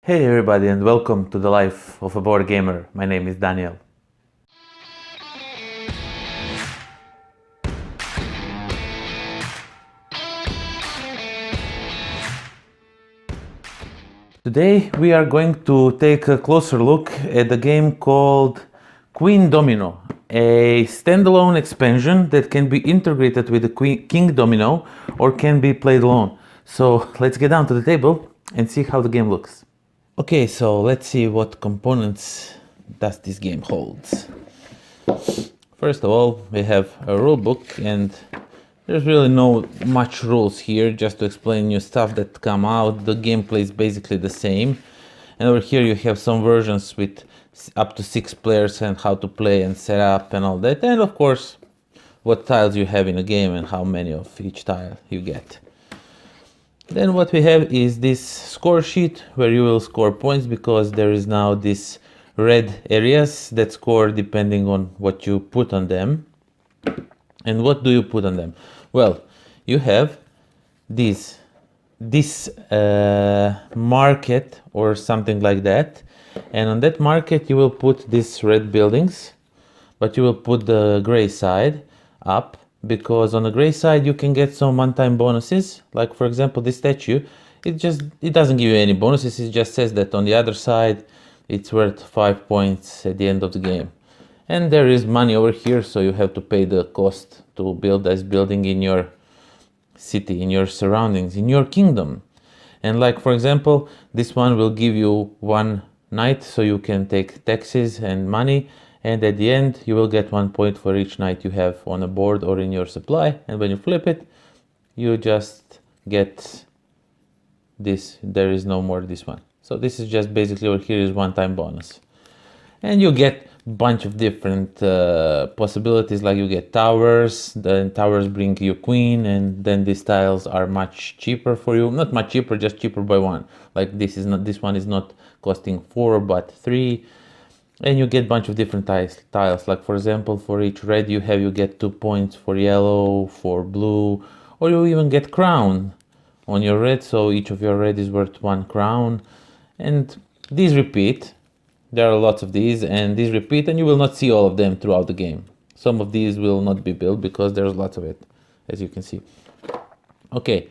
Hey everybody and welcome to the life of a board gamer. My name is Daniel. Today we are going to take a closer look at the game called QUEENDOMINO, a standalone expansion that can be integrated with the QUEENDOMINO or can be played alone. So let's get down to the table and see how the game looks. Okay, so let's see what components does this game holds. First of all, we have a rule book, and there's really no much rules here, just to explain new stuff that come out. The gameplay is basically the same. And over here you have some versions with up to 6 players and how to play and set up and all that. And of course, what tiles you have in a game and how many of each tile you get. Then what we have is this score sheet where you will score points, because there is now this red areas that score depending on what you put on them. And what do you put on them? Well, you have this market or something like that, and on that market you will put these red buildings, but you will put the gray side up, because on the gray side you can get some one-time bonuses. Like for example, this statue, it doesn't give you any bonuses, it just says that on the other side it's worth 5 points at the end of the game. And there is money over here, so you have to pay the cost to build this building in your city, in your surroundings, in your kingdom. And like for example, this one will give you 1 knight, so you can take taxes and money, and at the end you will get 1 point for each knight you have on a board or in your supply. And when you flip it, you just get this. There is no more this one. So this is just basically over here is one-time bonus. And you get bunch of different possibilities, like you get towers. Then towers bring you queen, and then these tiles are much cheaper for you. Not much cheaper, just cheaper by 1. Like this one is not costing 4 but 3. And you get bunch of different tiles. Like for example, for each red you get 2 points, for yellow, for blue, or you even get crown on your red, so each of your red is worth 1 crown. And these repeat. There are lots of these, and these repeat, and you will not see all of them throughout the game. Some of these will not be built because there's lots of it, as you can see. Okay,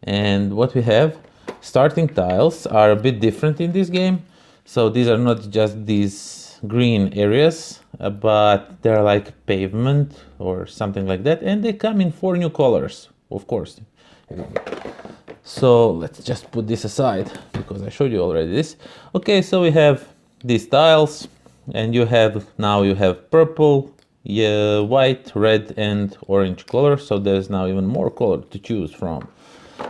and what we have, starting tiles are a bit different in this game. So these are not just these green areas, but they're like pavement or something like that, and they come in 4 new colors, of course. So let's just put this aside because I showed you already this. Okay, so we have these tiles, and you have purple, white, red and orange color, so there's now even more color to choose from.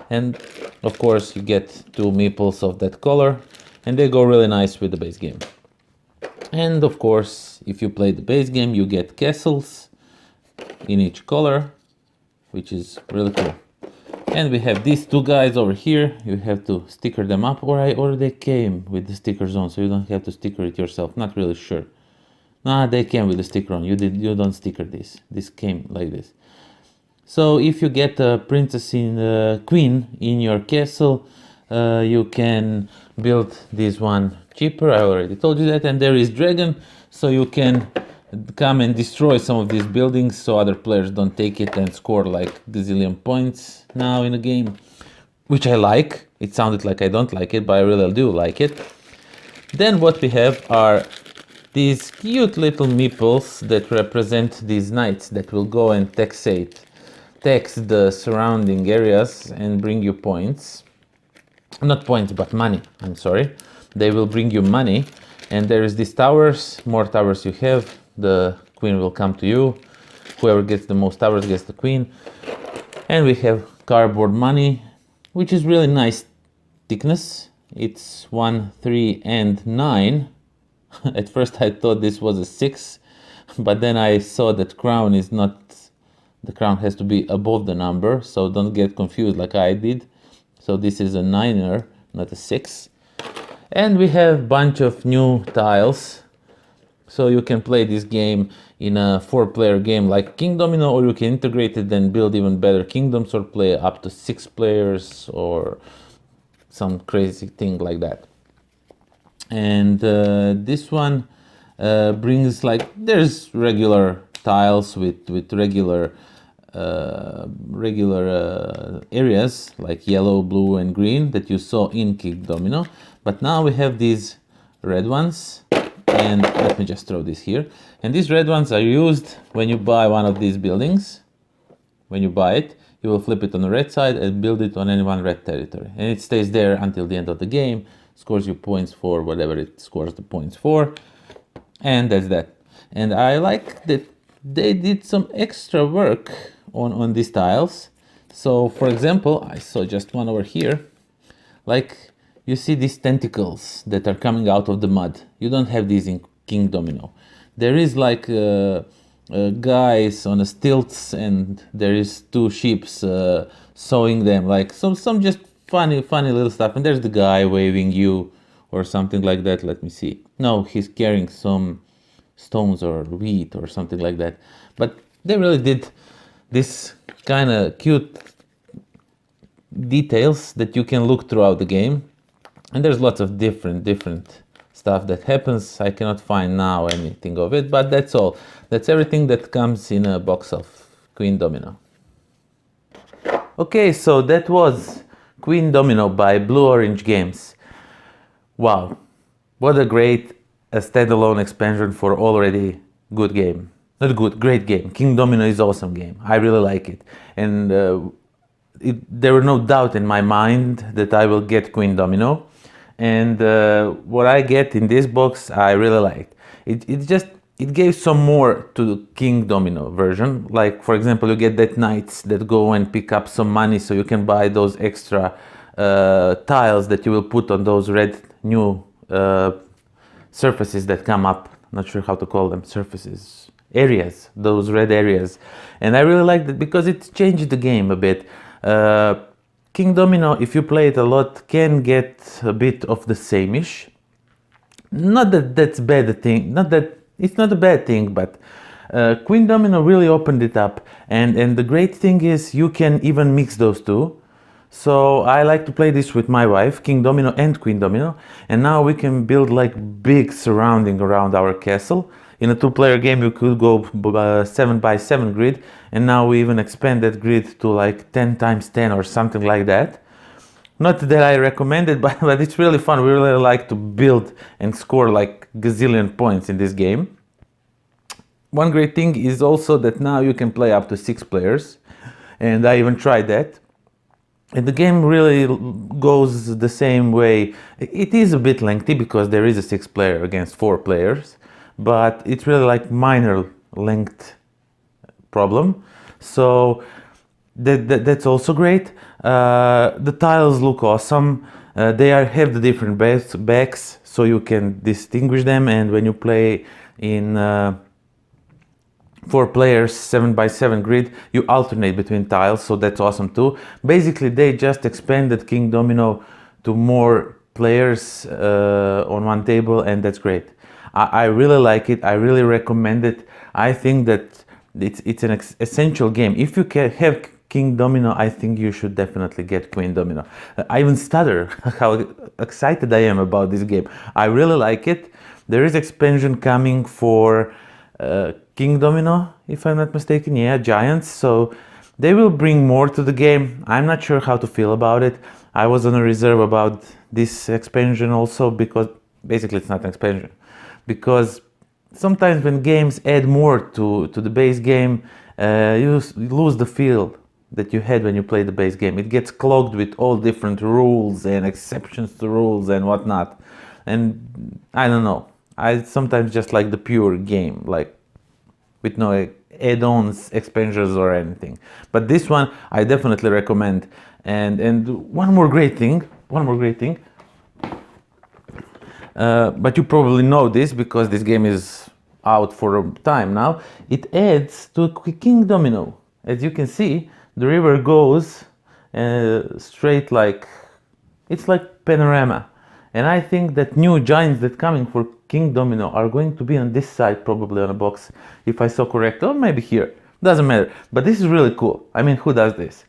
And of course you get 2 meeples of that color, and they go really nice with the base game. And of course, if you play the base game, you get castles in each color, which is really cool. And we have these 2 guys over here. You have to sticker them up, or they came with the stickers on, so you don't have to sticker it yourself. Not really sure. Nah, they came with the sticker on. You don't sticker this. This came like this. So if you get a princess queen in your castle, you can build this one cheaper. I already told you that. And there is dragon, so you can come and destroy some of these buildings so other players don't take it and score like gazillion points now in the game, which I like. It sounded like I don't like it, but I really do like it. Then what we have are these cute little meeples that represent these knights that will go and tax the surrounding areas and bring you points. Not points, but money, I'm sorry. They will bring you money. And there is these towers. More towers you have, the queen will come to you. Whoever gets the most towers gets the queen. And we have cardboard money, which is really nice thickness. It's 1, 3 and 9. At first I thought this was a 6, but then I saw that crown is not, the crown has to be above the number, so don't get confused like I did. So this is a 9er, not a 6. And we have bunch of new tiles. So you can play this game in a 4-player game like QUEENDOMINO, or you can integrate it and build even better kingdoms, or play up to 6 players or some crazy thing like that. And this one brings, like, there's regular tiles with regular areas like yellow, blue, and green that you saw in King Domino. But now we have these red ones, and let me just throw this here. And these red ones are used when you buy one of these buildings. When you buy it, you will flip it on the red side and build it on any one red territory. And it stays there until the end of the game, scores you points for whatever it scores the points for. And that's that. And I like that they did some extra work on these tiles. So for example, I saw just one over here. Like, you see these tentacles that are coming out of the mud. You don't have these in King Domino. There is like guys on the stilts, and there is two sheep sewing them, like some just funny little stuff. And there's the guy waving you or something like that. Let me see. No, he's carrying some stones or wheat or something like that. But they really did this kind of cute details that you can look throughout the game. And there's lots of different stuff that happens. I cannot find now anything of it, but that's all. That's everything that comes in a box of Queendomino. Okay, so that was Queendomino by Blue Orange Games. Wow, what a great standalone expansion for already good game. Not good, great game. Queendomino is awesome game. I really like it. And there were no doubt in my mind that I will get Queendomino. And what I get in this box, I really liked. It gave some more to the King Domino version. Like, for example, you get that knights that go and pick up some money, so you can buy those extra tiles that you will put on those red new surfaces that come up. Not sure how to call them, surfaces, areas, those red areas. And I really liked it because it changed the game a bit. King Domino, if you play it a lot, can get a bit of the same-ish. Not that that's bad a thing, not that it's not a bad thing, but Queendomino really opened it up. And the great thing is you can even mix those two. So I like to play this with my wife, King Domino and Queendomino. And now we can build like big surrounding around our castle. In a two-player game, you could go 7x7 grid, and now we even expand that grid to like 10x10 or something like that. Not that I recommend it, but it's really fun. We really like to build and score like gazillion points in this game. One great thing is also that now you can play up to 6 players, and I even tried that. And the game really goes the same way. It is a bit lengthy because there is a 6-player against 4 players. But it's really like minor length problem, so that's also great. The tiles look awesome. They have the different backs, so you can distinguish them. And when you play in 4 players 7x7 grid, you alternate between tiles, so that's awesome too. Basically, they just expanded King Domino to more players on one table, and that's great. I really like it. I really recommend it. I think that it's an essential game. If you can have King Domino, I think you should definitely get Queendomino. I even stutter how excited I am about this game. I really like it. There is expansion coming for King Domino, if I'm not mistaken. Yeah, Giants. So they will bring more to the game. I'm not sure how to feel about it. I was on a reserve about this expansion also, because basically it's not an expansion. Because sometimes when games add more to the base game, you lose the feel that you had when you played the base game. It gets clogged with all different rules and exceptions to rules and whatnot. And I don't know. I sometimes just like the pure game, like with no add-ons, expansions or anything. But this one I definitely recommend. And one more great thing. But you probably know this because this game is out for a time now. It adds to King Domino. As you can see, the river goes straight, like it's like panorama. And I think that new giants that coming for King Domino are going to be on this side, probably on a box, if I saw correct, or maybe here. Doesn't matter. But this is really cool. I mean, who does this?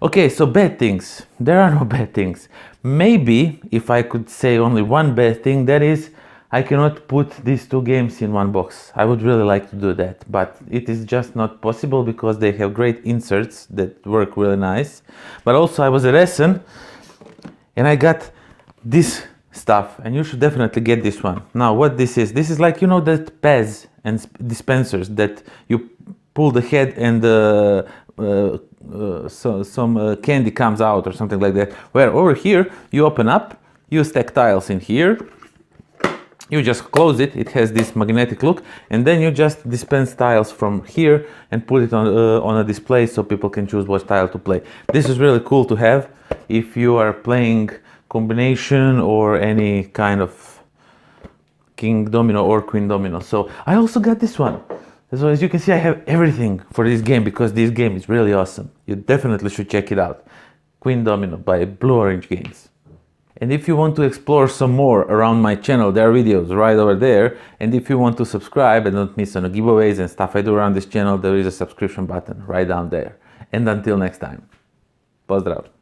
Okay, so bad things. There are no bad things. Maybe if I could say only one bad thing, that is I cannot put these two games in one box. I would really like to do that, but it is just not possible because they have great inserts that work really nice. But also I was at Essen and I got this stuff, and you should definitely get this one. Now what this is like, you know, that Pez and dispensers that you pull the head and some candy comes out or something like that, where over here you open up, you stack tiles in here, you just close it, it has this magnetic look, and then you just dispense tiles from here and put it on a display so people can choose what tile to play. This is really cool to have if you are playing combination or any kind of king domino or queen domino. So I also got this one. So as you can see, I have everything for this game because this game is really awesome. You definitely should check it out. Queen Domino by Blue Orange Games. And if you want to explore some more around my channel, there are videos right over there. And if you want to subscribe and not miss on the giveaways and stuff I do around this channel, there is a subscription button right down there. And until next time, pozdrav!